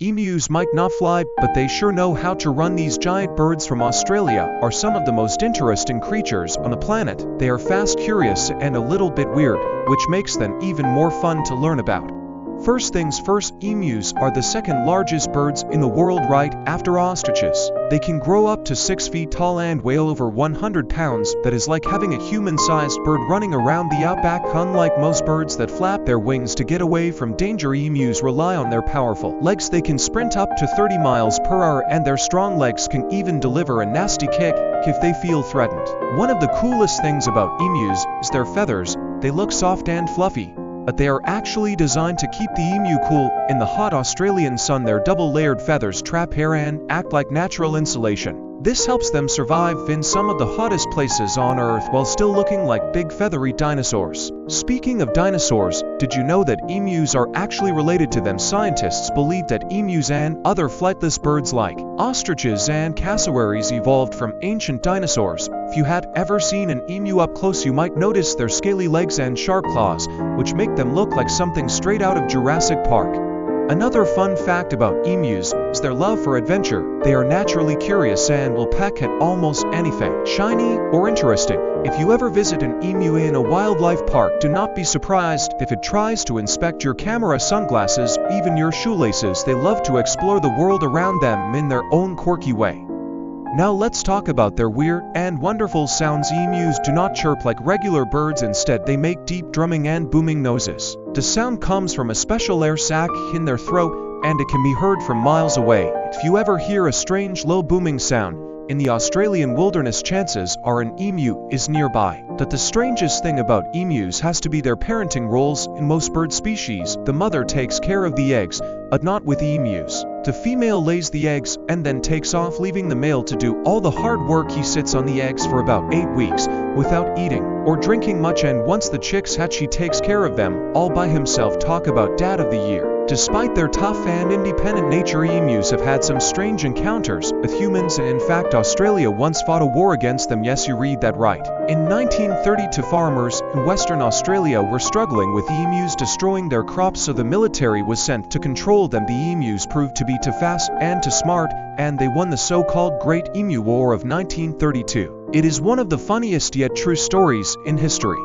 Emus might not fly, but they sure know how to run. These giant birds from Australia are some of the most interesting creatures on the planet. They are fast, curious, and a little bit weird, which makes them even more fun to learn about. First things first, emus are the second largest birds in the world right after ostriches. They can grow up to 6 feet tall and weigh over 100 pounds. That is like having a human-sized bird running around the outback. Unlike most birds that flap their wings to get away from danger, emus rely on their powerful legs. They can sprint up to 30 miles per hour, and their strong legs can even deliver a nasty kick if they feel threatened. One of the coolest things about emus is their feathers. They look soft and fluffy, but they are actually designed to keep the emu cool. In the hot Australian sun, their double-layered feathers trap air and act like natural insulation. This helps them survive in some of the hottest places on Earth while still looking like big feathery dinosaurs. Speaking of dinosaurs, did you know that emus are actually related to them? Scientists believe that emus and other flightless birds like ostriches and cassowaries evolved from ancient dinosaurs. If you had ever seen an emu up close, you might notice their scaly legs and sharp claws, which make them look like something straight out of Jurassic Park. Another fun fact about emus is their love for adventure. They are naturally curious and will peck at almost anything shiny or interesting. If you ever visit an emu in a wildlife park, do not be surprised if it tries to inspect your camera, sunglasses, even your shoelaces. They love to explore the world around them in their own quirky way. Now let's talk about their weird and wonderful sounds. Emus do not chirp like regular birds. Instead, they make deep drumming and booming noises. The sound comes from a special air sac in their throat, and it can be heard from miles away. If you ever hear a strange low booming sound in the Australian wilderness, chances are an emu is nearby. But the strangest thing about emus has to be their parenting roles. In most bird species, the mother takes care of the eggs, but not with emus. The female lays the eggs and then takes off, leaving the male to do all the hard work. He sits on the eggs for about 8 weeks without eating or drinking much, and once the chicks hatch, he takes care of them all by himself. Talk about dad of the year. Despite their tough and independent nature, emus have had some strange encounters with humans, and in fact Australia once fought a war against them. Yes, you read that right. In 1932, farmers in Western Australia were struggling with emus destroying their crops, so the military was sent to control them. The emus proved to be too fast and too smart, and they won the so-called Great Emu War of 1932. It is one of the funniest yet true stories in history.